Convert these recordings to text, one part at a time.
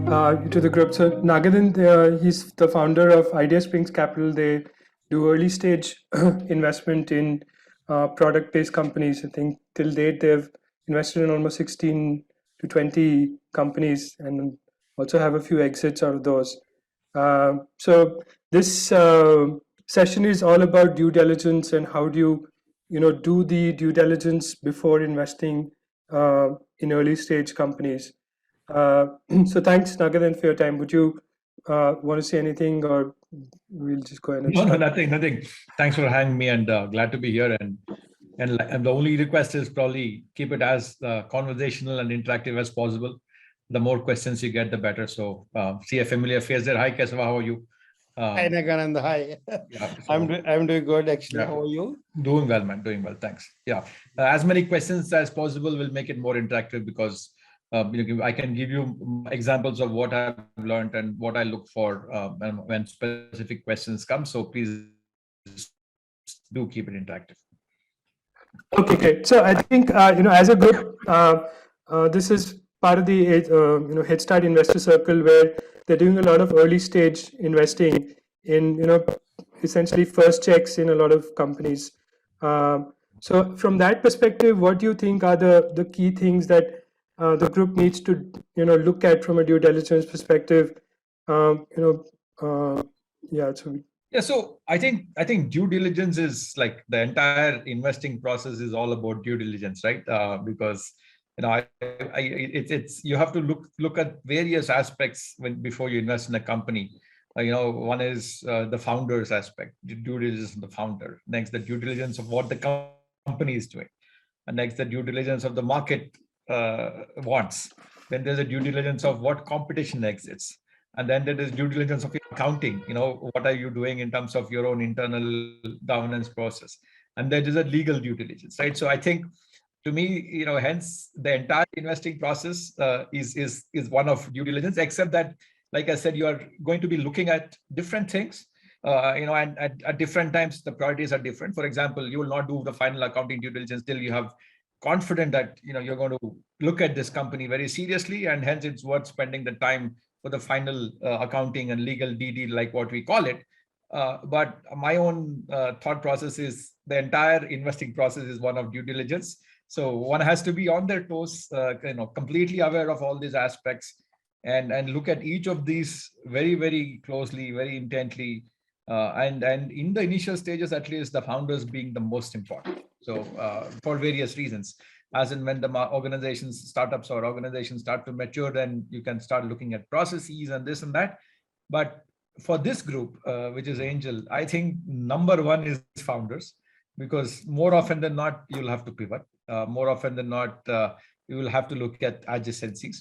to the group. So Naganand, he's the founder of Ideaspring Capital. They do early stage investment in product-based companies. I think till date they've invested in almost 16 to 20 companies and also have a few exits out of those. So this session is all about due diligence and how do you do the due diligence before investing in early stage companies. So thanks, Naganand, for your time. Would you want to say anything, or we'll just go ahead and No, nothing. Thanks for having me, and glad to be here. And the only request is probably keep it as conversational and interactive as possible. The more questions you get, the better. So see a familiar face there. Hi, Kesava, how are you? Hi, Naganand. Hi. Yeah, so, I'm doing good, actually. Yeah. How are you? Doing well, man. Doing well. Thanks. Yeah. As many questions as possible will make it more interactive because I can give you examples of what I've learned and what I look for when specific questions come. So please do keep it interactive. Okay, great. So I think as a group, this is part of the Headstart Investor Circle, where they're doing a lot of early stage investing in essentially first checks in a lot of companies. So from that perspective, what do you think are the key things that the group needs to look at from a due diligence perspective? So I think due diligence is like the entire investing process is all about due diligence, right? Because it's you have to look at various aspects before you invest in a company. One is the founder's aspect, the due diligence of the founder. Next, the due diligence of what the company is doing, and next, the due diligence of the market wants. Then there's a due diligence of what competition exists. And then there is due diligence of your accounting. What are you doing in terms of your own internal governance process? And there is a legal due diligence, right? So I think, to me, hence the entire investing process is one of due diligence, except that, like I said, you are going to be looking at different things, and at different times the priorities are different. For example, you will not do the final accounting due diligence till you have confident that you're going to look at this company very seriously, and hence it's worth spending the time for the final accounting and legal DD, like what we call it. But my own thought process is the entire investing process is one of due diligence. So one has to be on their toes, completely aware of all these aspects, and look at each of these very, very closely, very intently. And in the initial stages, at least, the founders being the most important. So for various reasons. As in when the startups or organizations start to mature, then you can start looking at processes and this and that. But for this group, which is Angel, I think number one is founders, because more often than not, you'll have to pivot. More often than not, you will have to look at adjacencies.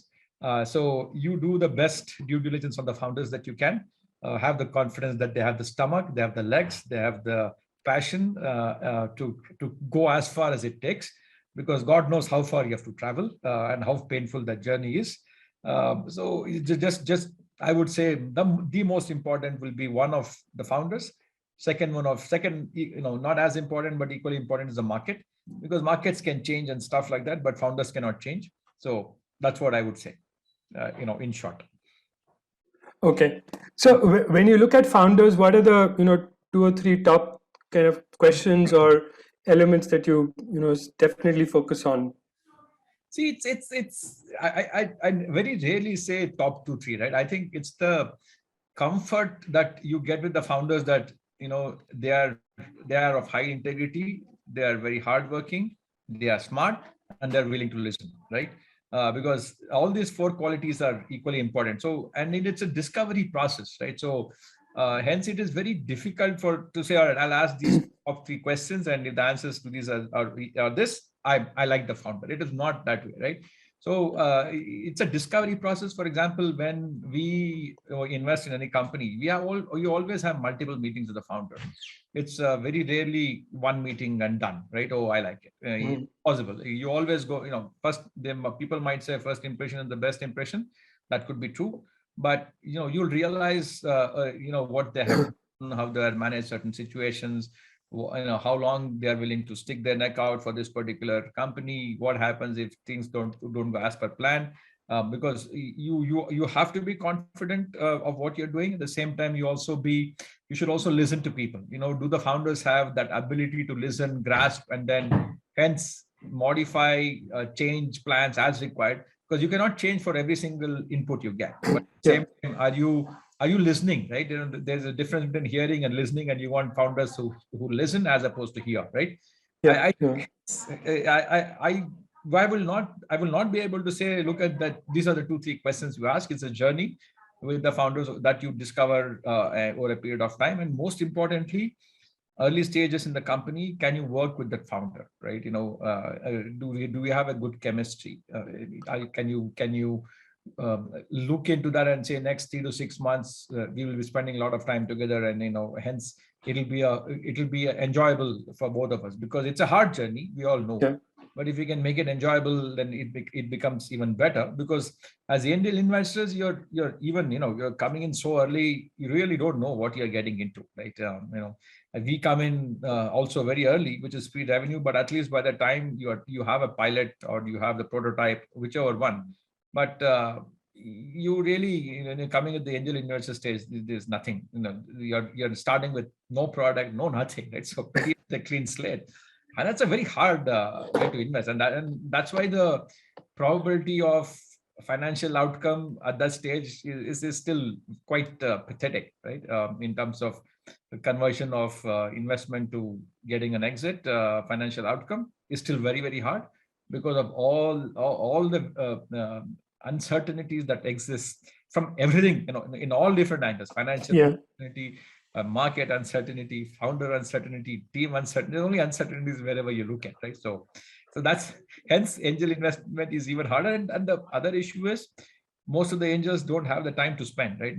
So you do the best due diligence on the founders that you can. Have the confidence that they have the stomach, they have the legs, they have the passion to go as far as it takes. Because God knows how far you have to travel and how painful that journey is. So just I would say the most important will be one of the founders. Second, not as important, but equally important is the market, because markets can change and stuff like that, but founders cannot change. So that's what I would say, in short. Okay. So when you look at founders, what are the, 2 or 3 top kind of questions or elements that you definitely focus on? See, I very rarely say top 2, 3, right? I think it's the comfort that you get with the founders that, they are of high integrity, they are very hardworking, they are smart, and they're willing to listen, right? Because all these 4 qualities are equally important. So, and it's a discovery process, right? So hence it is very difficult to say, all right, I'll ask these top 3 questions, and if the answers to these are this, I like the founder. It is not that way, right? So it's a discovery process. For example, when we invest in any company, you always have multiple meetings with the founder. It's very rarely one meeting and done, right? Oh, I like it. Possible. You always go, first, people might say first impression is the best impression. That could be true. But, you'll realize, what they have done, how they have managed certain situations, how long they are willing to stick their neck out for this particular company, what happens if things don't go as per plan. because you have to be confident of what you're doing. At the same time, you should also listen to people. Do the founders have that ability to listen, grasp, and then hence modify, change plans as required? Because you cannot change for every single input you get. But at the same time, are you listening, right? There's a difference between hearing and listening, and you want founders who listen as opposed to hear, right? I will not be able to say, look at that. These are the 2-3 questions you ask. It's a journey with the founders that you discover over a period of time. And most importantly, early stages in the company, can you work with that founder, right? Do we have a good chemistry? Can you look into that and say next 3 to 6 months we will be spending a lot of time together, and hence it'll be enjoyable for both of us, because it's a hard journey, we all know. But if you can make it enjoyable, then it becomes even better, because as angel investors, you're coming in so early, you really don't know what you're getting into, right? We come in also very early, which is pre-revenue, but at least by the time you have a pilot or you have the prototype, whichever one. But you really, coming at the angel investor stage, there's nothing. You're starting with no product, no nothing, right? So pretty the clean slate. And that's a very hard way to invest, and that's why the probability of financial outcome at that stage is still quite pathetic, right? In terms of the conversion of investment to getting an exit, financial outcome is still very, very hard, because of all the uncertainties that exist from everything, in all different angles: financial uncertainty, market uncertainty, founder uncertainty, team uncertainty. There's only uncertainties wherever you look at, right? So that's hence angel investment is even harder. And the other issue is most of the angels don't have the time to spend, right?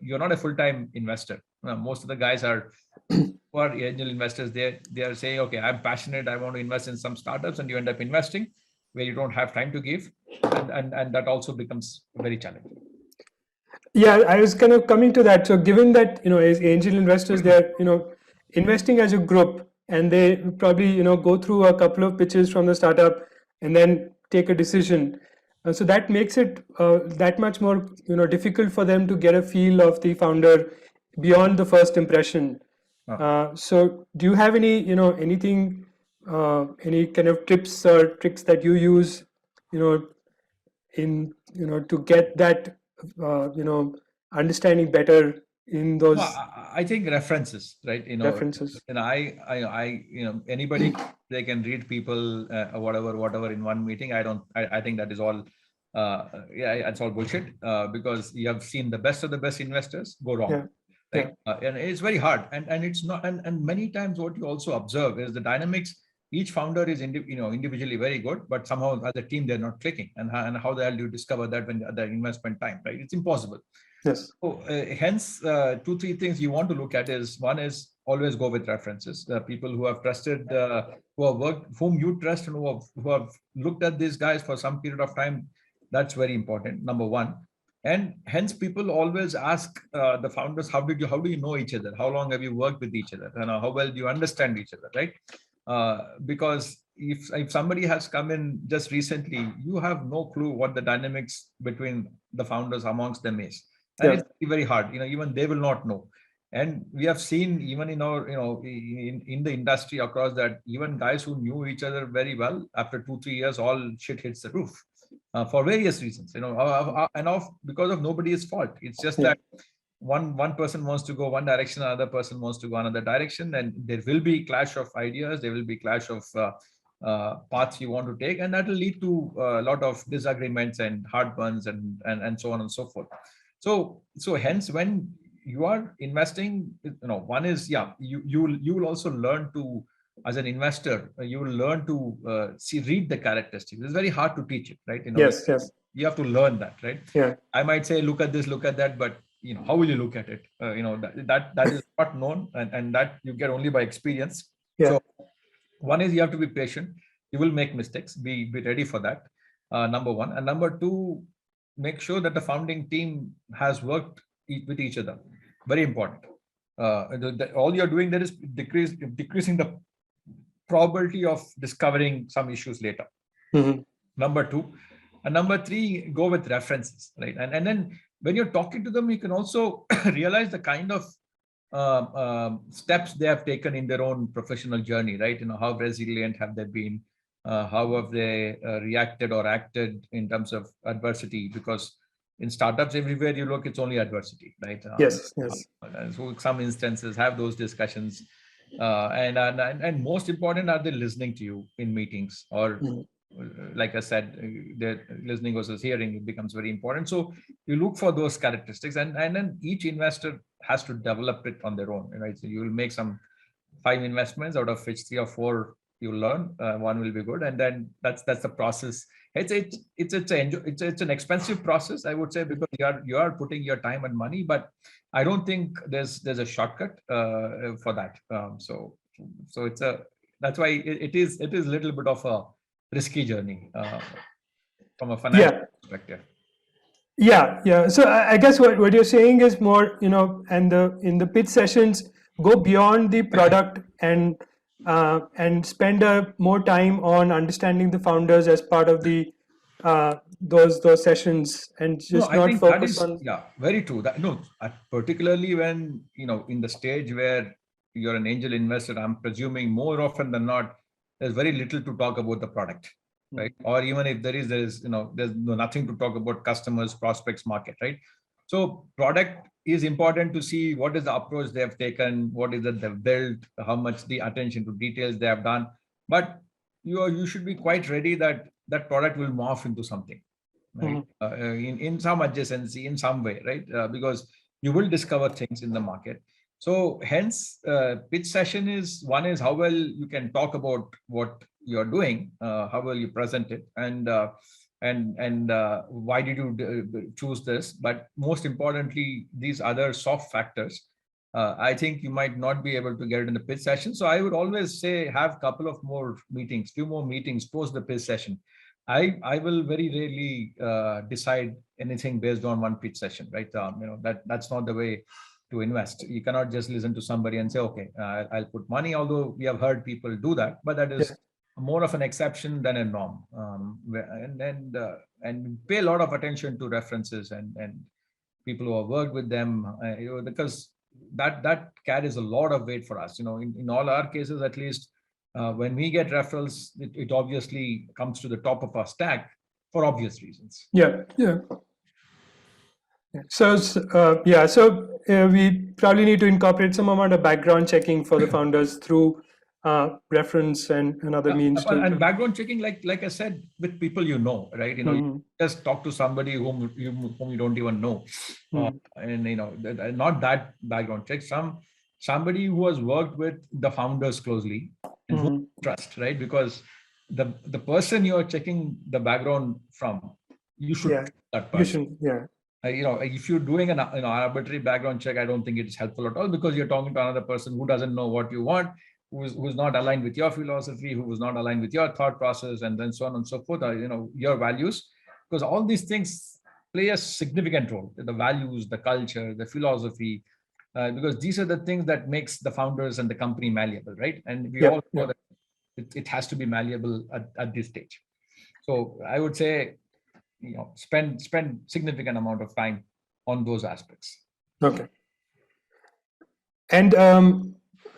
You're not a full-time investor. Most of the guys are who are angel investors. They are saying, okay, I'm passionate, I want to invest in some startups, and you end up investing where you don't have time to give, and that also becomes very challenging. Yeah, I was kind of coming to that. So given that, as angel investors, they're, investing as a group, and they probably, go through a couple of pitches from the startup and then take a decision. So that makes it that much more, difficult for them to get a feel of the founder beyond the first impression. So do you have any, anything, any kind of tips or tricks that you use, to get that, understanding better in those? Well, I think references, right? References. And anybody, they can read people whatever in one meeting. I think that is all. It's all bullshit, because you have seen the best of the best investors go wrong. Right? And it's very hard, and it's not. And many times, what you also observe is the dynamics. Each founder is individually very good, but somehow as a team they're not clicking. And how the hell do you discover that when the investment time, right? It's impossible. Yes. So hence, 2-3 things you want to look at is, one is always go with references. People who have trusted, who have worked, whom you trust, and who have looked at these guys for some period of time. That's very important. Number one. And hence, people always ask the founders, how do you know each other? How long have you worked with each other? And how well do you understand each other, right? Because if somebody has come in just recently, you have no clue what the dynamics between the founders amongst them is, and it's very hard. Even they will not know. And we have seen even in our, in the industry across that, even guys who knew each other very well, after 2-3 years, all shit hits the roof. For various reasons, because of nobody's fault. It's just that one person wants to go one direction, another person wants to go another direction, and there will be clash of ideas, there will be clash of paths you want to take, and that will lead to a lot of disagreements and heartburns and so on and so forth. So hence, when you are investing, one is you will also learn to, as an investor, you will learn to read the characteristics. It's very hard to teach it, right? Yes. You have to learn that, right? Yeah. I might say, look at this, look at that, but how will you look at it? That is not known, and that you get only by experience. So one is you have to be patient. You will make mistakes. Be ready for that. Number one. And number two, make sure that the founding team has worked with each other. Very important. All you're doing there is decreasing the probability of discovering some issues later. Mm-hmm. Number two, And number three, go with references, right? And then when you're talking to them, you can also realize the kind of steps they have taken in their own professional journey, right? How resilient have they been? How have they reacted or acted in terms of adversity? Because in startups, everywhere you look, it's only adversity, right? Yes. So some instances have those discussions, and most important, are they listening to you in meetings? Or like I said, the listening versus hearing, it becomes very important. So you look for those characteristics, and then each investor has to develop it on their own, right? So you will make some 5 investments, out of which 3 or 4 you learn, one will be good, and then that's the process. It's an expensive process, I would say, because you are putting your time and money, but I don't think there's a shortcut for that. So that's why it is a little bit of a risky journey from a financial perspective. Yeah. So I guess what you're saying is more, and in the pitch sessions, go beyond the product and spend more time on understanding the founders as part of the those sessions, and just I not think focus that is, on. yeah, very true. Particularly when in the stage where you're an angel investor, I'm presuming more often than not, there's very little to talk about the product, right? Or even if there's nothing to talk about customers, prospects, market, right? So product is important to see what is the approach they have taken, what is it they've built, how much the attention to details they have done. But you should be quite ready that product will morph into something, right? In some adjacency, in some way, right? Because you will discover things in the market. So hence, pitch session is how well you can talk about what you're doing, how well you present it, and why did you choose this. But most importantly, these other soft factors, I think you might not be able to get it in the pitch session. So I would always say have few more meetings post the pitch session. I will very rarely decide anything based on one pitch session, right? That's not the way to invest. You cannot just listen to somebody and say, okay, I'll put money. Although we have heard people do that, but that is more of an exception than a norm. And pay a lot of attention to references and people who have worked with them, because that carries a lot of weight for us. In all our cases, at least, when we get referrals, it obviously comes to the top of our stack for obvious reasons. Yeah. So we probably need to incorporate some amount of background checking for the founders through reference and other means. And background checking, like I said, with people right? You just talk to somebody whom you don't even know, and not that background check. Somebody who has worked with the founders closely and who you trust, right? Because the person you're checking the background from, you should trust that person. If you're doing an arbitrary background check, I don't think it's helpful at all, because you're talking to another person who doesn't know what you want, who's not aligned with your philosophy, who is not aligned with your thought process, and then so on and so forth, your values, because all these things play a significant role. The values, the culture, the philosophy, because these are the things that makes the founders and the company malleable, right? And we all know that it has to be malleable at this stage. So I would say, spend significant amount of time on those aspects. Okay. And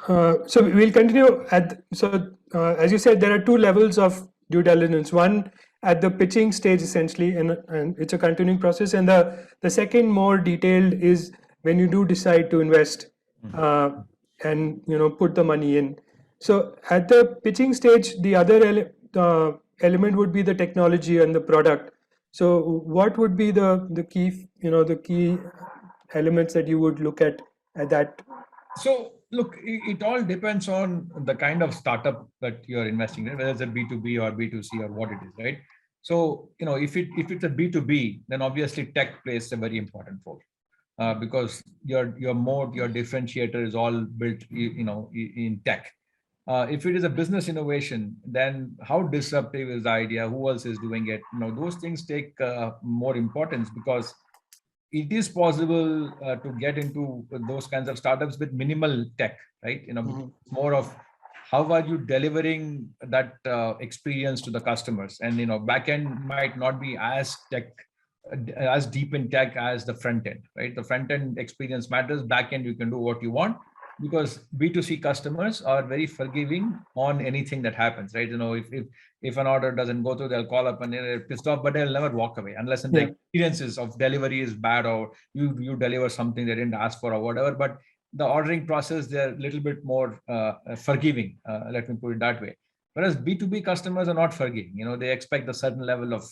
so we'll continue as you said, there are 2 levels of due diligence. One at the pitching stage, essentially, and it's a continuing process. And the second, more detailed, is when you do decide to invest and put the money in. So at the pitching stage, the other element would be the technology and the product. So what would be the key elements that you would look at that? So look, it all depends on the kind of startup that you're investing in, whether it's a B2B or B2C or what it is, right? So, if it's a B2B, then obviously tech plays a very important role, because your differentiator is all built, in tech. If it is a business innovation, then how disruptive is the idea? Who else is doing it? Those things take more importance, because it is possible to get into those kinds of startups with minimal tech, right? More of how are you delivering that experience to the customers? And backend might not be as as deep in tech as the front end, right? The front end experience matters. Back end, you can do what you want, because B2C customers are very forgiving on anything that happens, right? If an order doesn't go through, they'll call up and they're pissed off, but they'll never walk away unless the experiences of delivery is bad, or you deliver something they didn't ask for or whatever. But the ordering process, they're a little bit more forgiving, let me put it that way. Whereas B2B customers are not forgiving. They expect a certain level of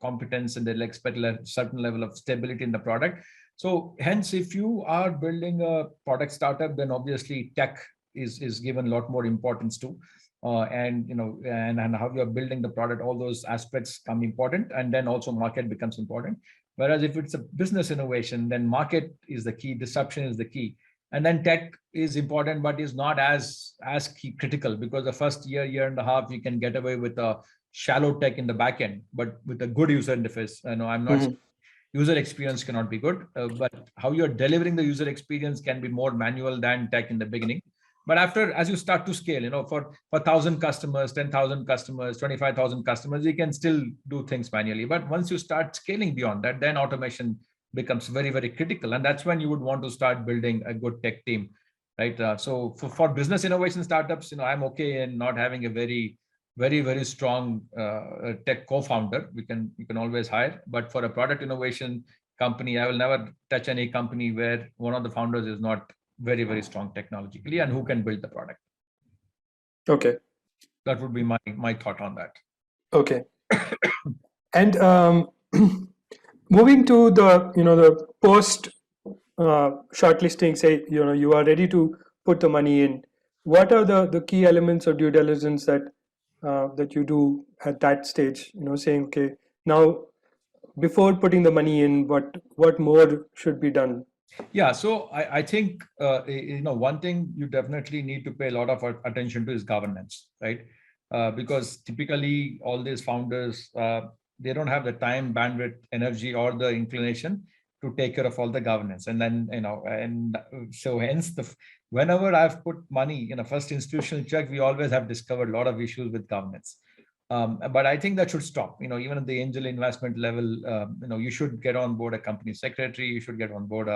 competence, and they'll expect a certain level of stability in the product. So hence, if you are building a product startup, then obviously tech is given a lot more importance to, and how you're building the product, all those aspects come important, and then also market becomes important. Whereas if it's a business innovation, then market is the key, disruption is the key, and then tech is important, but is not as key critical, because the first year and a half, you can get away with a shallow tech in the back end, but with a good user interface. I'm not user experience cannot be good, but how you're delivering the user experience can be more manual than tech in the beginning. But as you start to scale, for 1,000 customers, 10,000 customers, 25,000 customers, you can still do things manually. But once you start scaling beyond that, then automation becomes very, very critical. And that's when you would want to start building a good tech team, right? So for business innovation startups, I'm okay in not having a very, very strong tech co-founder. You can always hire. But for a product innovation company, I will never touch any company where one of the founders is not very, very strong technologically and who can build the product. Okay. That would be my thought on that. Okay. And moving to the post shortlisting, say you are ready to put the money in. What are the key elements of due diligence that you do at that stage? Saying, okay, now before putting the money in, what more should be done? Yeah, so I think one thing you definitely need to pay a lot of attention to is governance, right? Because typically all these founders, they don't have the time, bandwidth, energy, or the inclination to take care of all the governance. And then and so hence whenever I've put money in a first institutional check, we always have discovered a lot of issues with governance. But I think that should stop. Even at the angel investment level, you should get on board a company secretary. You should get on board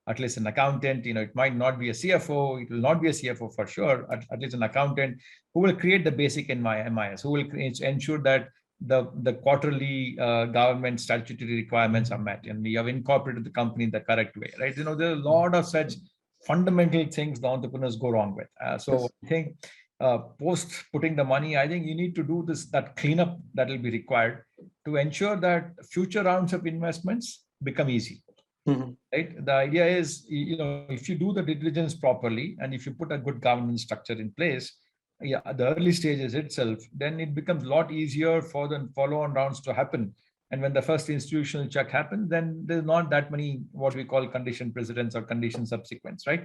at least an accountant. It might not be a CFO. It will not be a CFO for sure. At least an accountant who will create the basic MIS, who will ensure that the quarterly government statutory requirements are met, and we have incorporated the company in the correct way, right? There are a lot of such fundamental things the entrepreneurs go wrong with. So I think post putting the money, I think you need to do that cleanup that will be required to ensure that future rounds of investments become easy. Right? The idea is, if you do the due diligence properly and if you put a good governance structure in place, the early stages itself, then it becomes a lot easier for the follow-on rounds to happen. And when the first institutional check happens, then there's not that many what we call condition precedents or condition subsequents, right?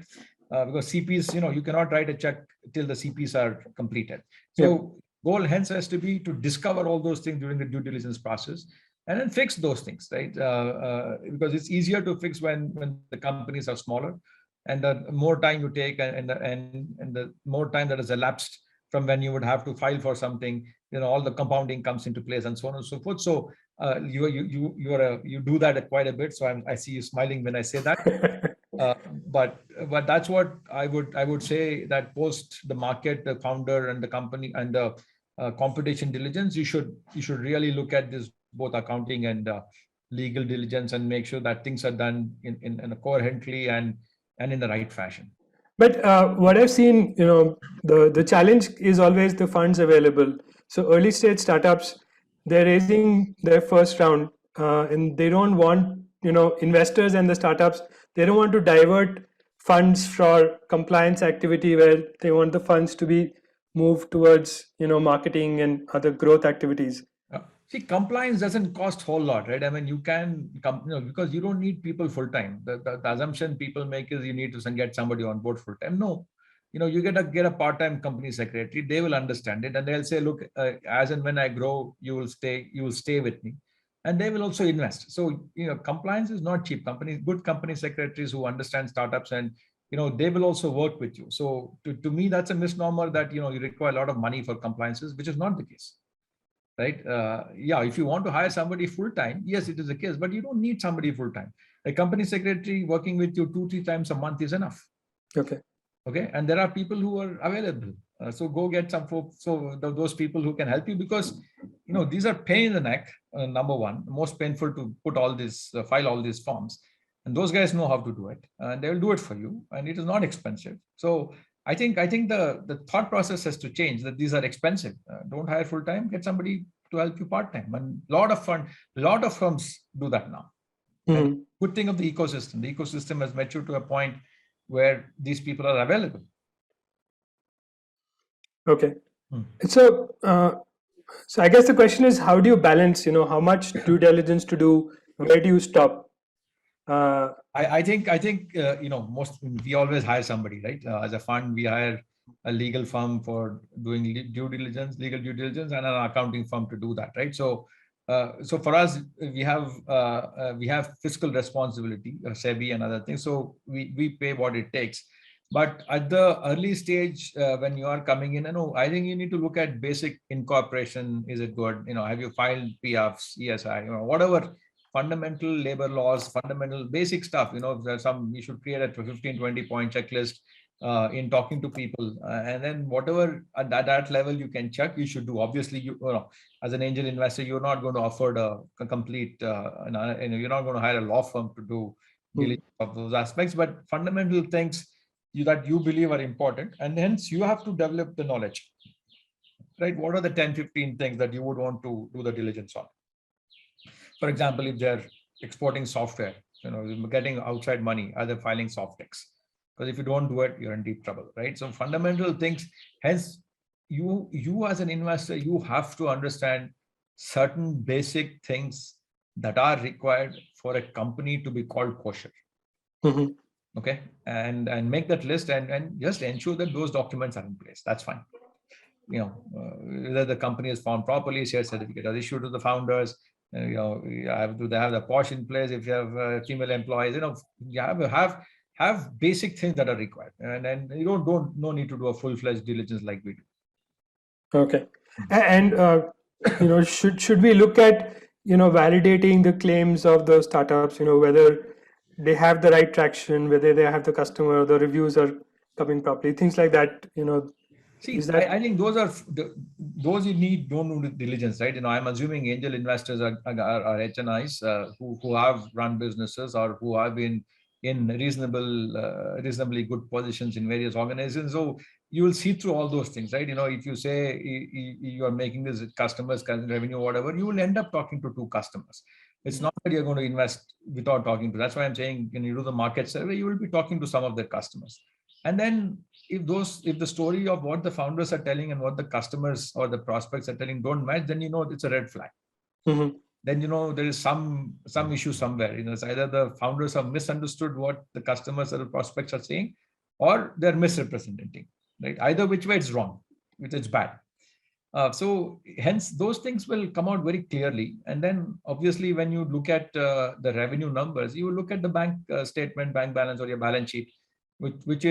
Because CPs, you cannot write a check till the CPs are completed. So goal hence has to be to discover all those things during the due diligence process and then fix those things, right? Because it's easier to fix when the companies are smaller, and the more time you take and the more time that has elapsed from when you would have to file for something, all the compounding comes into place and so on and so forth. So you do that quite a bit. So I see you smiling when I say that. But that's what I would say, that post the market, the founder and the company and the competition diligence, you should really look at this, both accounting and legal diligence, and make sure that things are done in a coherently and in the right fashion. But what I've seen, the challenge is always the funds available. So early stage startups, they're raising their first round, and they don't want, investors and the startups, they don't want to divert funds for compliance activity where they want the funds to be moved towards, marketing and other growth activities. See, compliance doesn't cost a whole lot, right? I mean, you can, because you don't need people full time. The assumption people make is you need to get somebody on board full time. No, you get a part-time company secretary. They will understand it, and they'll say, look, as and when I grow, you will stay with me, and they will also invest. So, compliance is not cheap. Good company secretaries who understand startups and they will also work with you. So to me, that's a misnomer that, you require a lot of money for compliances, which is not the case. Right? Yeah, if you want to hire somebody full-time, yes, it is the case, but you don't need somebody full-time. A company secretary working with you 2-3 times a month is enough. Okay. Okay. And there are people who are available. So go get some folks, so those people who can help you, because, these are pain in the neck, number one, most painful to put all this, file all these forms. And those guys know how to do it, and they will do it for you, and it is not expensive. So I think the thought process has to change, that these are expensive. Don't hire full time, get somebody to help you part time. And a lot of firms do that now. Mm-hmm. And good thing of the ecosystem. The ecosystem has matured to a point where these people are available. Okay. So I guess the question is, how do you balance, how much due diligence to do? Where do you stop? I think we always hire somebody, right? As a fund, we hire a legal firm for doing legal due diligence, and an accounting firm to do that, right? So for us, we have fiscal responsibility, SEBI and other things. So we pay what it takes. But at the early stage, when you are coming in, I think you need to look at basic incorporation. Is it good? Have you filed PFs, ESI, whatever fundamental labor laws, fundamental basic stuff. There's you should create a 15-20 point checklist in talking to people, and then whatever at that level you can check, you should do. Obviously, as an angel investor, you're not going to afford a complete, you're not going to hire a law firm to do diligence of those aspects, but fundamental things that you believe are important, and hence you have to develop the knowledge, right? What are the 10-15 things that you would want to do the diligence on? For example, if they're exporting software, getting outside money, are they filing softex? Because if you don't do it, you're in deep trouble, right? So fundamental things, hence you as an investor, you have to understand certain basic things that are required for a company to be called kosher. Mm-hmm. Okay, and make that list, and just ensure that those documents are in place. That's fine. Whether the company is formed properly, share certificate are issued to the founders. Do they have the POSH in place? If you have female employees, you have basic things that are required, and you don't no need to do a full-fledged diligence like we do. Okay, and should we look at validating the claims of the startups? Whether they have the right traction, whether they have the customer, the reviews are coming properly, things like that. See, I think those you don't need diligence, right? I'm assuming angel investors are HNIs who have run businesses, or who have been in reasonably good positions in various organizations. So you will see through all those things, right? If you say you are making this customers revenue, whatever, you will end up talking to 2 customers. It's not that you're going to invest without talking to. That's why I'm saying when you do the market survey, you will be talking to some of their customers. And then if the story of what the founders are telling and what the customers or the prospects are telling don't match, then it's a red flag. Mm-hmm. Then there is some issue somewhere. It's either the founders have misunderstood what the customers or the prospects are saying, or they're misrepresenting. Right? Either which way it's wrong, which is bad. So hence those things will come out very clearly. And then obviously when you look at the revenue numbers, you will look at the bank statement, bank balance, or your balance sheet, which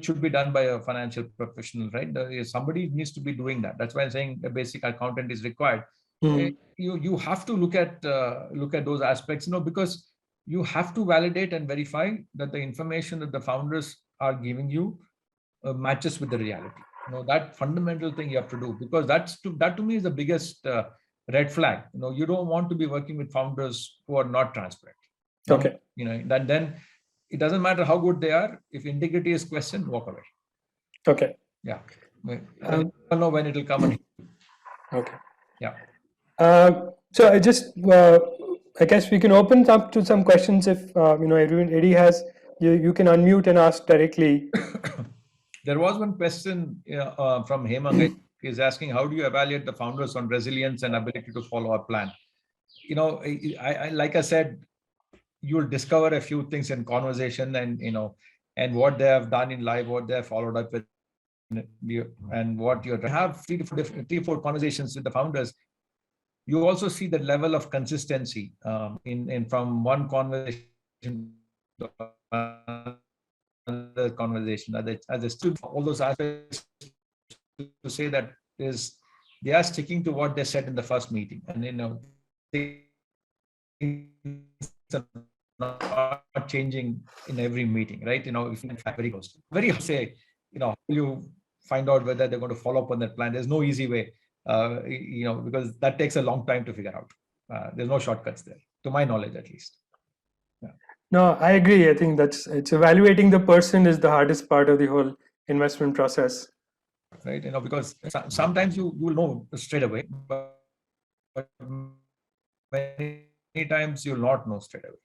should be done by a financial professional, right? Somebody needs to be doing that. That's why I'm saying a basic accountant is required. Mm-hmm. You have to look at those aspects, because you have to validate and verify that the information that the founders are giving you matches with the reality. That fundamental thing you have to do, because that to me is the biggest red flag. You don't want to be working with founders who are not transparent. Okay. Then it doesn't matter how good they are. If integrity is questioned, walk away. Okay. Yeah. I don't know when it will come. Okay. Yeah. So I guess we can open up to some questions if Eddie has. You can unmute and ask directly. There was one question from Hemang. He's asking, how do you evaluate the founders on resilience and ability to follow a plan? I like I said, you'll discover a few things in conversation, and what they have done in life, what they have followed up with, and what you have 3-4 conversations with the founders. You also see the level of consistency in from one conversation to another conversation. As they stood for all those aspects to say that they are sticking to what they said in the first meeting, and things are not changing in every meeting, right? If in fact very close, very hard to say, you find out whether they're going to follow up on that plan. There's no easy way, because that takes a long time to figure out. There's no shortcuts there, to my knowledge at least. Yeah. No, I agree. I think it's evaluating the person is the hardest part of the whole investment process. Right, because sometimes you will know straight away, but many times you'll not know straight away.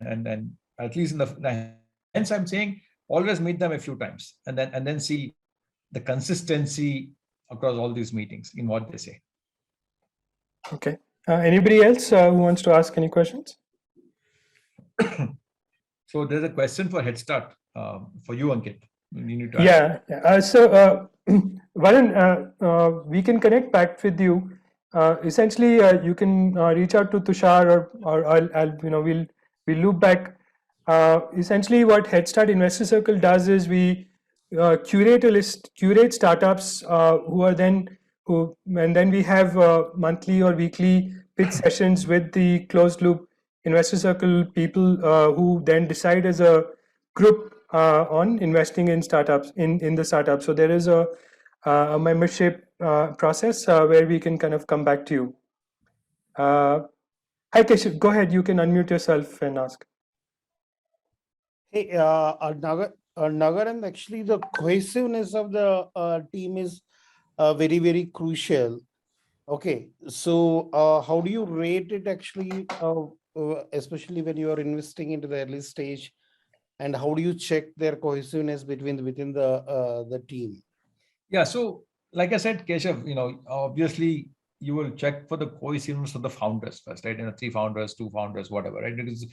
And at least hence I'm saying always meet them a few times and then see the consistency across all these meetings in what they say. Okay. Anybody else who wants to ask any questions? So there's a question for Headstart for you, Ankit. You need to ask. Varun, we can connect back with you. Essentially, you can reach out to Tushar, or we'll loop back. Essentially, what Headstart Investor Circle does is we curate startups and then we have monthly or weekly pitch sessions with the closed loop Investor Circle people who then decide as a group on investing in startups in the startup. So there is a membership process where we can kind of come back to you. Hi Keshav, go ahead. You can unmute yourself and ask. Hey, Naganand, actually the cohesiveness of the team is very, very crucial. Okay, so how do you rate it actually, especially when you are investing into the early stage, and how do you check their cohesiveness within the team? Yeah, so like I said, Keshav, obviously you will check for the cohesiveness of the founders first, right? 3 founders, 2 founders, whatever, right? Because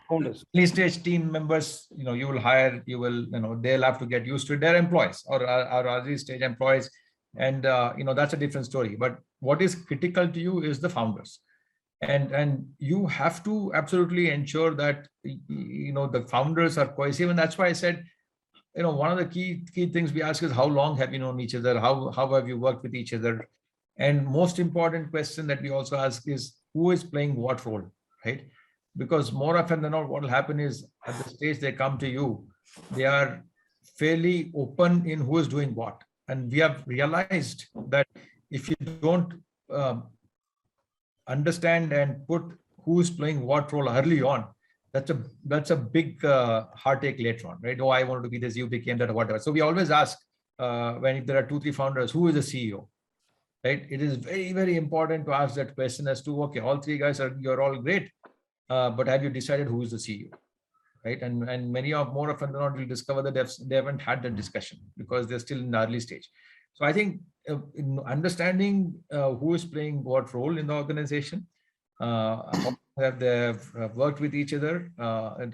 founders, early stage team members, you will hire, they'll have to get used to it. They're employees or early stage employees, and that's a different story. But what is critical to you is the founders, and you have to absolutely ensure that the founders are cohesive, and that's why I said, one of the key things we ask is how long have you known each other, how have you worked with each other, and most important question that we also ask is who is playing what role, right? Because more often than not, what will happen is at the stage they come to you, they are fairly open in who is doing what, and we have realized that if you don't understand and put who's playing what role early on, that's a big heartache later on, right? Oh, I wanted to be this, you became that, or whatever. So we always ask if there are 2-3 founders, who is the CEO, right? It is very, very important to ask that question as to, okay, all 3 guys you're all great, but have you decided who is the CEO, right? And more often than not, you'll discover that they haven't had that discussion because they're still in the early stage. So I think in understanding who is playing what role in the organization, have they worked with each other, and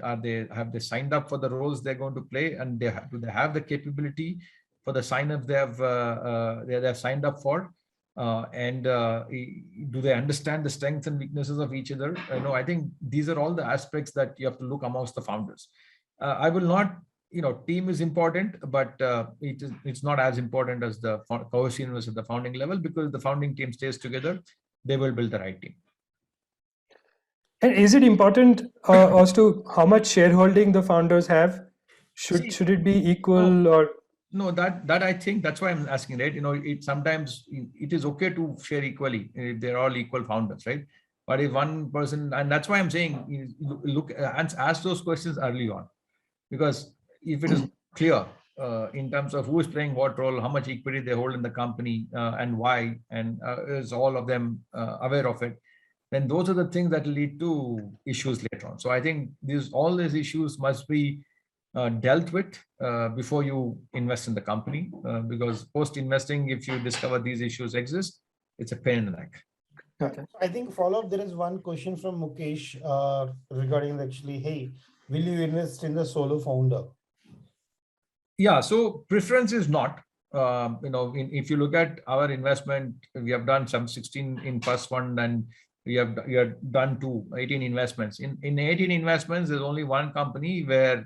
have they signed up for the roles they're going to play, and do they have the capability for the sign-ups they have signed up for, and do they understand the strengths and weaknesses of each other? I think these are all the aspects that you have to look amongst the founders. I will not, team is important, but it's not as important as the cohesiveness at the founding level, because the founding team stays together, they will build the right team. And is it important as to how much shareholding the founders have? Should it be equal or? No, that I think that's why I'm asking, right? Sometimes it is okay to share equally if they're all equal founders, right? But if one person, and that's why I'm saying, look, ask those questions early on, because if it is clear in terms of who is playing what role, how much equity they hold in the company, and why, and is all of them aware of it, then those are the things that lead to issues later on. So I think all these issues must be dealt with before you invest in the company, because post-investing, if you discover these issues exist, it's a pain in the neck. Okay. I think follow-up, there is one question from Mukesh regarding actually, hey, will you invest in the solo founder? Yeah, so preference is not. If you look at our investment, we have done some 16 in first fund, and we have done 18 investments. In 18 investments, there's only one company where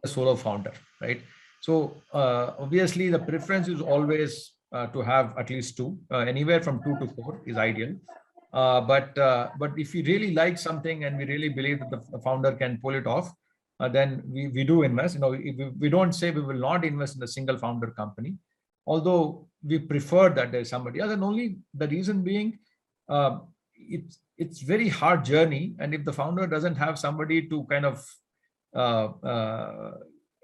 a solo founder, right? So obviously the preference is always to have at least two, anywhere from 2 to 4 is ideal. But if we really like something and we really believe that the founder can pull it off, then we do invest. We don't say we will not invest in a single founder company, although we prefer that there's somebody else. And only the reason being, it's very hard journey, and if the founder doesn't have somebody to kind of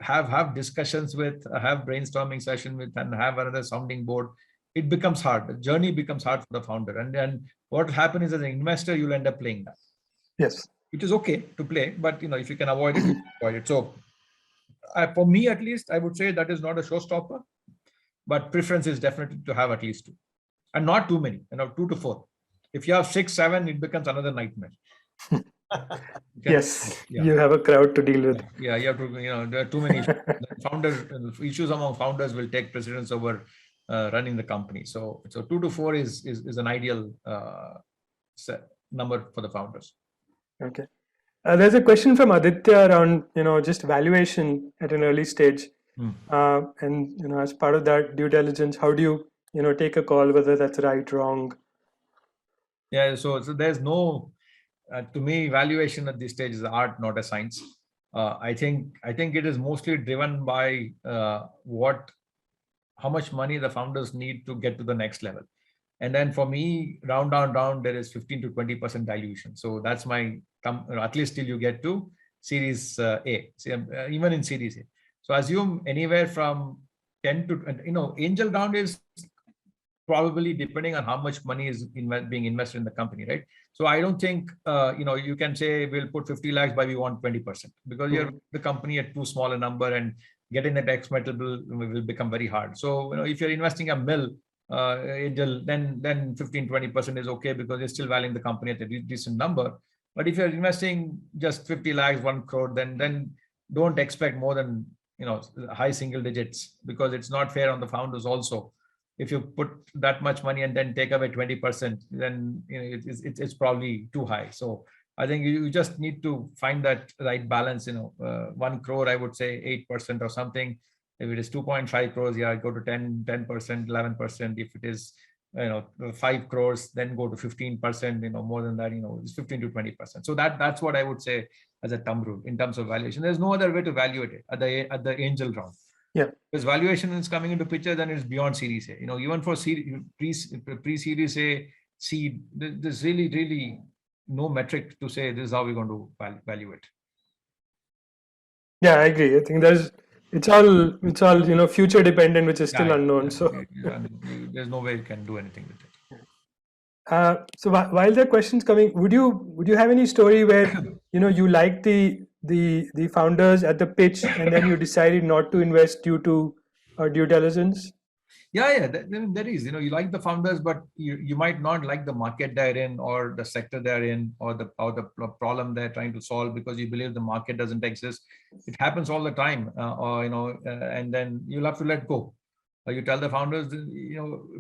have discussions with, have brainstorming session with, and have another sounding board, it becomes hard. The journey becomes hard for the founder, and then what will happen is, as an investor, you'll end up playing that. Yes, it is okay to play, but if you can avoid it, avoid it. So for me, at least, I would say that is not a showstopper, but preference is definitely to have at least two, and not too many. 2 to 4. If you have 6, 7, it becomes another nightmare. Yes, you have a crowd to deal with. Yeah, you have to. There are too many issues. Issues among founders will take precedence over running the company. So 2 to 4 is an ideal number for the founders. Okay. There's a question from Aditya around just valuation at an early stage, and as part of that due diligence, how do you take a call whether that's right, wrong? Yeah, so there's no. To me, valuation at this stage is art, not a science. I think it is mostly driven by how much money the founders need to get to the next level. And then for me, round down, there is 15 to 20% dilution. So that's my at least till you get to Series A, even in Series A. So assume anywhere from 10 to angel round is probably depending on how much money is being invested in the company, right? So I don't think you can say we'll put 50 lakhs but we want 20%, because you're the company at too small a number, and getting that X multiple will become very hard. So if you're investing a mil angel, then 15-20% is okay, because you're still valuing the company at a decent number. But if you're investing just 50 lakhs, 1 crore, then don't expect more than high single digits, because it's not fair on the founders also. If you put that much money and then take away 20%, then it's probably too high. So I think you just need to find that right balance. 1 crore, I would say 8% or something. If it is 2.5 crores, yeah, go to 10%, 11%. If it is 5 crores, then go to 15%. More than that, it's 15 to 20%. So that's what I would say as a thumb rule in terms of valuation. There's no other way to evaluate it at the angel round. Yeah, because valuation is coming into picture, then it's beyond Series A. Even for pre-Series A seed, there's really no metric to say this is how we're going to value it. Yeah, I agree. I think it's all future dependent, which is still unknown. So there's no way you can do anything with it. So while there are questions coming, would you have any story where you liked the founders at the pitch and then you decided not to invest due to due diligence? Yeah, there is. You like the founders, but you might not like the market they're in, or the sector they're in, or the problem they're trying to solve, because you believe the market doesn't exist. It happens all the time, and then you'll have to let go. You tell the founders,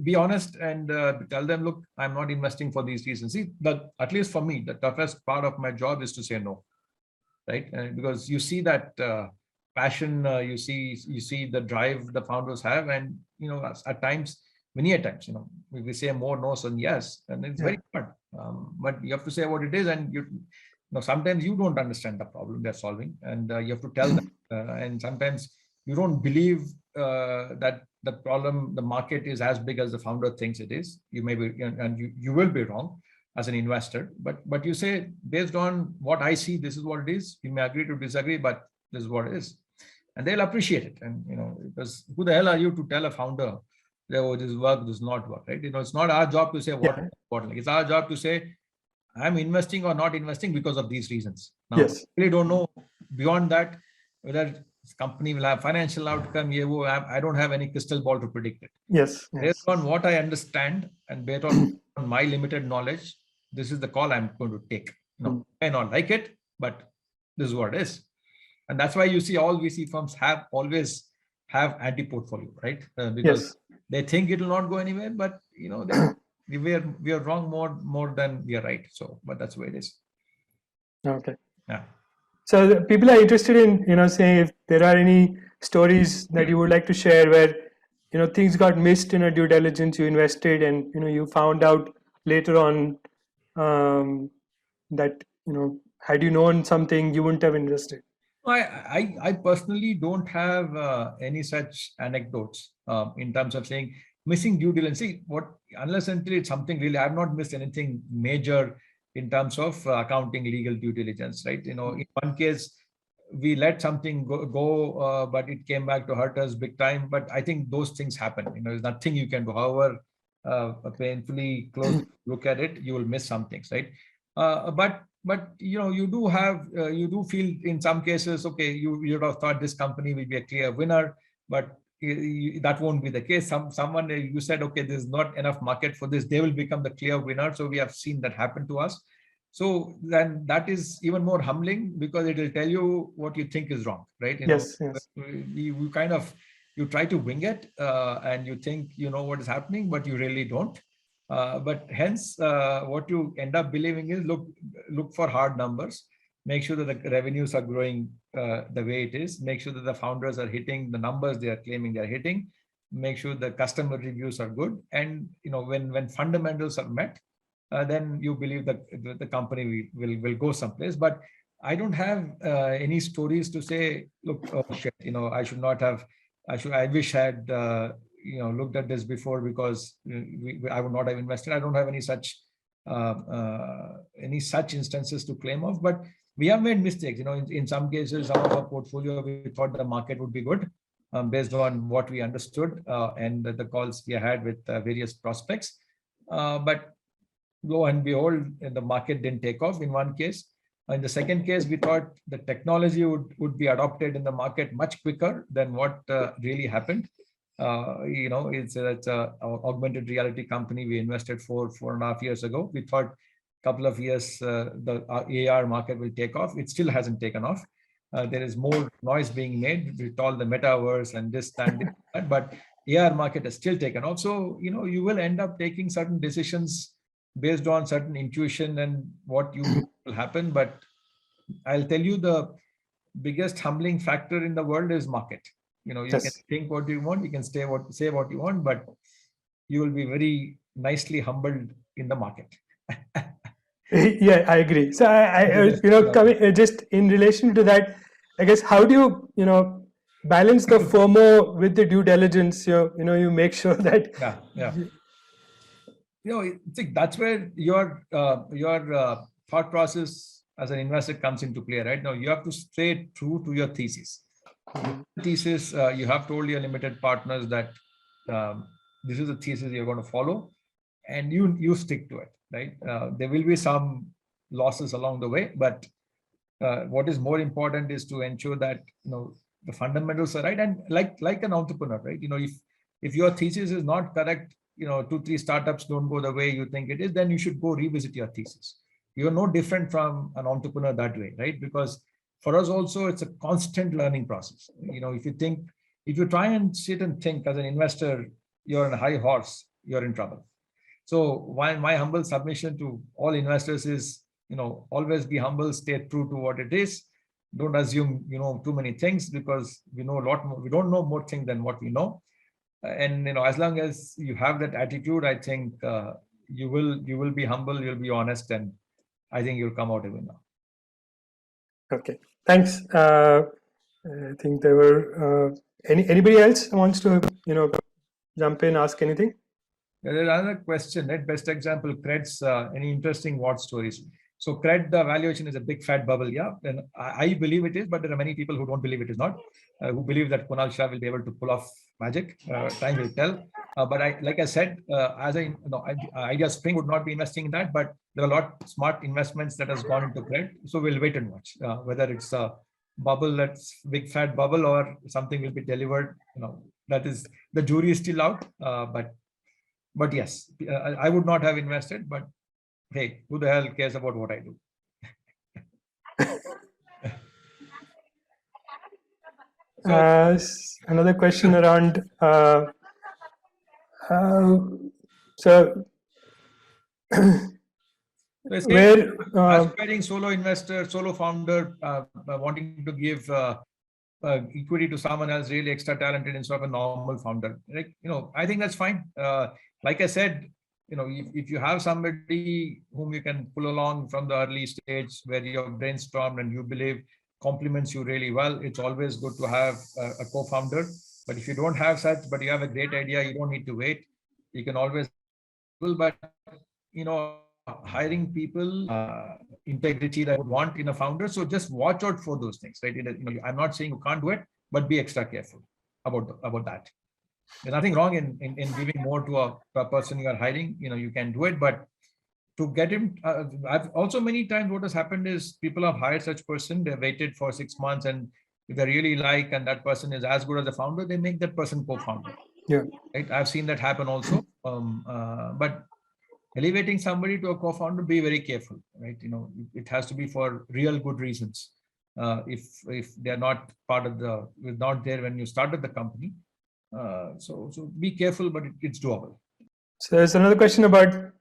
be honest, and tell them, look, I'm not investing for these reasons. See, at least for me, the toughest part of my job is to say no, right? Because you see that passion, you see the drive the founders have, and at times, many a times, we say more no's than yes, and it's very hard. But you have to say what it is, and sometimes you don't understand the problem they're solving, and you have to tell them. And sometimes you don't believe that the problem, the market is as big as the founder thinks it is. You may be, and you will be wrong as an investor, but you say, based on what I see, this is what it is. You may agree to disagree, but this is what it is, and they'll appreciate it. And because who the hell are you to tell a founder, oh, this work does not work, right? It's not our job to say what important. It's our job to say, I'm investing or not investing because of these reasons. Now, yes. We really don't know beyond that whether this company will have financial outcome. I don't have any crystal ball to predict it. Yes. Based on what I understand and based on my limited knowledge, this is the call I'm going to take. I may not like it, but this is what it is. And that's why you see all VC firms always have anti-portfolio, right? Because they think it will not go anywhere, but we are wrong more than we are right. So, but that's the way it is. Okay. Yeah. So people are interested in, saying if there are any stories that you would like to share where, things got missed in a due diligence, you invested and, you found out later on that, had you known something, you wouldn't have invested. I personally don't have any such anecdotes in terms of saying missing due diligence. See, unless until it's something really, I've not missed anything major in terms of accounting, legal due diligence, right? In one case, we let something go, but it came back to hurt us big time. But I think those things happen. There's nothing you can do. However, painfully close look at it, you will miss some things, right? But you do feel in some cases, okay, you would have thought this company will be a clear winner, but that won't be the case. Someone you said, okay, there's not enough market for this, they will become the clear winner. So we have seen that happen to us. So then that is even more humbling because it will tell you what you think is wrong, right? Yes. You try to wing it and you think you know what is happening, but you really don't. But hence, what you end up believing is look for hard numbers, make sure that the revenues are growing the way it is, make sure that the founders are hitting the numbers they are claiming they're hitting, make sure the customer reviews are good, and when fundamentals are met, then you believe that the company will go someplace. But I don't have any stories to say, look, oh shit, I should not have. I wish I had looked at this before because I would not have invested. I don't have any such instances to claim of. But we have made mistakes. In some cases, some of our portfolio we thought the market would be good based on what we understood and the calls we had with various prospects. But lo and behold, the market didn't take off in one case. In the second case, we thought the technology would be adopted in the market much quicker than what really happened. It's a augmented reality company we invested 4.5 years ago. We thought a couple of years the AR market will take off. It still hasn't taken off. There is more noise being made with all the metaverse and this and that, but AR market has still taken off. So you will end up taking certain decisions based on certain intuition and what you will happen. But I'll tell you, the biggest humbling factor in the world is market. You can think what you want, you can say what you want, but you will be very nicely humbled in the market. Yeah, I agree. So coming just in relation to that, I guess, how do you balance the FOMO with the due diligence? You make sure that that's where your thought process as an investor comes into play, right? Now you have to stay true to your thesis. Thesis, you have told your limited partners that this is the thesis you're going to follow, and you stick to it, right? There will be some losses along the way, but what is more important is to ensure that the fundamentals are right. And like an entrepreneur, right? If your thesis is not correct, 2-3 startups don't go the way you think it is, then you should go revisit your thesis. You're no different from an entrepreneur that way, right? Because for us also, it's a constant learning process. If you try and sit and think as an investor, you're on a high horse, you're in trouble. So while my humble submission to all investors is, always be humble, stay true to what it is. Don't assume too many things, because we know a lot more. We don't know more things than what we know. And as long as you have that attitude, I think you will be humble, you'll be honest, and I think you'll come out a winner. Okay, thanks. I think there were anybody else who wants to jump in, ask anything? There's another question, right? Best example, Cred's any interesting war stories. So Cred, the valuation is a big fat bubble, yeah, and I believe it is, but there are many people who don't believe it is not, who believe that Kunal Shah will be able to pull off magic. Time will tell. But like I said, Ideaspring would not be investing in that, but there are a lot of smart investments that has gone into Cred. So we'll wait and watch whether it's a bubble, that's big fat bubble, or something will be delivered. That is, the jury is still out. But yes, I would not have invested, but hey, who the hell cares about what I do? Another question around so So it's Where aspiring solo investor, solo founder, wanting to give equity to someone else really extra talented instead of a normal founder. Like, I think that's fine. Like I said, if you have somebody whom you can pull along from the early stage where you have brainstormed and you believe complements you really well, it's always good to have a co-founder. But if you don't have such, but you have a great idea, you don't need to wait. You can always, but hiring people, integrity that I would want in a founder. So just watch out for those things, right? I'm not saying you can't do it, but be extra careful about that. There's nothing wrong in giving more to a person you are hiring. You can do it, but to get him, I've also many times what has happened is people have hired such person, they waited for 6 months, and if they really like and that person is as good as the founder, they make that person co-founder. Yeah. Right. I've seen that happen also. But elevating somebody to a co-founder, be very careful, right? It has to be for real good reasons. If they're not not there when you started the company, so be careful, but it's doable. So there's another question about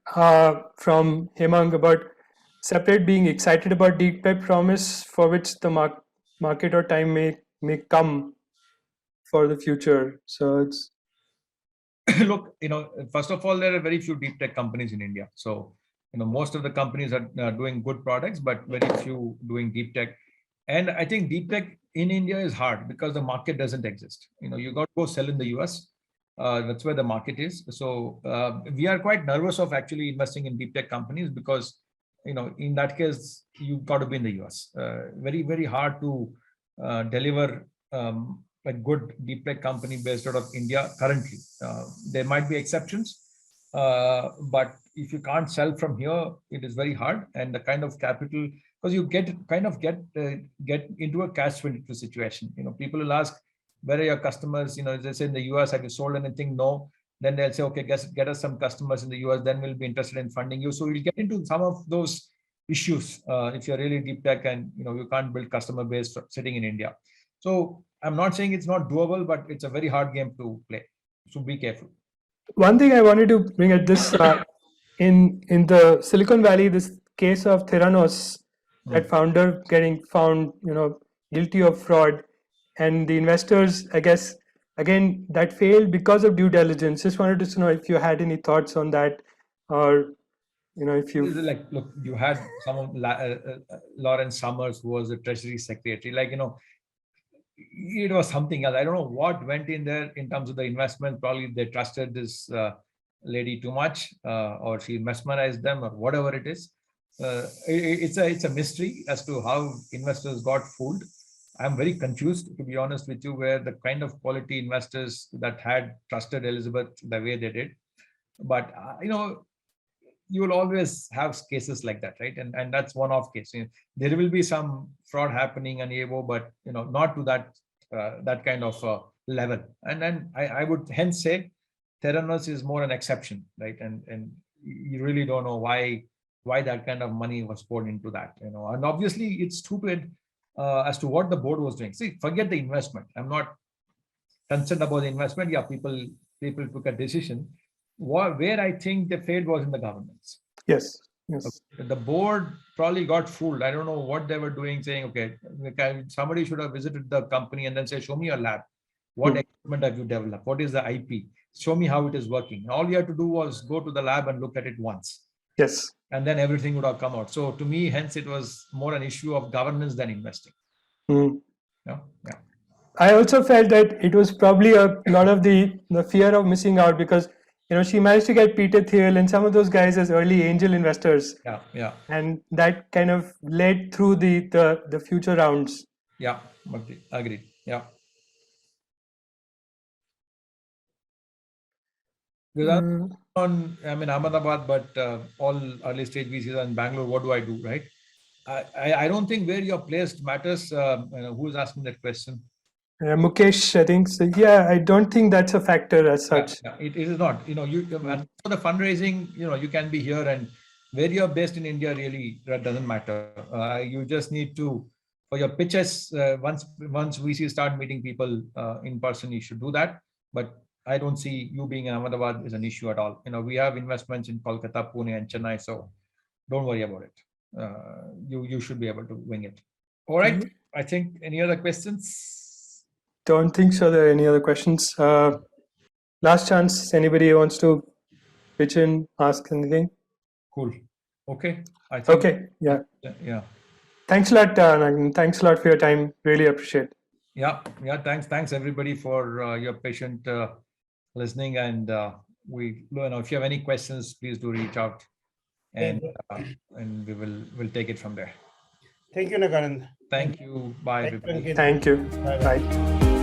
from Hemang about separate being excited about deep tech promise for which the market or time may come for the future. So it's look, first of all, there are very few deep tech companies in India. So, most of the companies are doing good products, but very few doing deep tech. And I think deep tech in India is hard because the market doesn't exist. You got to go sell in the US. That's where the market is. So we are quite nervous of actually investing in deep tech companies because, in that case, you've got to be in the US. Very, very hard to deliver a good deep tech company based out of India currently. There might be exceptions, but if you can't sell from here, it is very hard. And the kind of capital, because you get into a catch-22 situation. People will ask, where are your customers? They say in the US, have you sold anything? No. Then they'll say, okay, get us some customers in the US. Then we'll be interested in funding you. So we'll get into some of those issues if you're really deep tech and you can't build customer base sitting in India. So I'm not saying it's not doable, but it's a very hard game to play. So be careful. one thing I wanted to bring at this in the Silicon Valley, this case of Theranos, that founder getting found, guilty of fraud, and the investors, I guess, again, that failed because of due diligence. Just wanted to know if you had any thoughts on that, or if you look, you had some of Lawrence Summers, who was the Treasury Secretary, it was something else. I don't know what went in there in terms of the investment. Probably they trusted this lady too much, or she mesmerized them, or whatever it is. It's a mystery as to how investors got fooled. I'm very confused, to be honest with you, where the kind of quality investors that had trusted Elizabeth the way they did. But you will always have cases like that, right? And that's one-off case. There will be some fraud happening on EVO, but not to that kind of level. And then I would hence say Theranos is more an exception, right? And you really don't know why that kind of money was poured into that. And obviously it's stupid as to what the board was doing. See, forget the investment. I'm not concerned about the investment. Yeah, people took a decision. Where I think they failed was in the governance. Yes. The board probably got fooled. I don't know what they were doing, saying, okay, somebody should have visited the company and then say, show me your lab. What equipment have you developed? What is the IP? Show me how it is working. All you had to do was go to the lab and look at it once. Yes. And then everything would have come out. So to me, hence, it was more an issue of governance than investing. Yeah. I also felt that it was probably a lot of the fear of missing out, because she managed to get Peter Thiel and some of those guys as early angel investors. Yeah. And that kind of led through the future rounds. Yeah, agreed. Yeah. I'm in Ahmedabad, but all early stage VCs are in Bangalore. What do I do, right? I don't think where you're placed matters. Who's asking that question? Mukesh, I think so. Yeah, I don't think that's a factor as such. Yeah, it is not. For the fundraising, you can be here, and where you're based in India really doesn't matter. You just need to, for your pitches, once VC start meeting people in person, you should do that. But I don't see you being in Ahmedabad is an issue at all. We have investments in Kolkata, Pune, and Chennai, so Don't worry about it. You should be able to wing it. All right. I think any other questions? Don't think so. There are any other questions? Last chance. Anybody wants to pitch in, ask anything? Cool. Okay. I think. Okay. Yeah. Yeah. Thanks a lot, Naganand. Thanks a lot for your time. Really appreciate it. Yeah. Thanks everybody for your patient listening. And we, if you have any questions, please do reach out, and we'll take it from there. Thank you, Naganand. Thank you. Bye, everybody. Thank you. Bye-bye. Bye.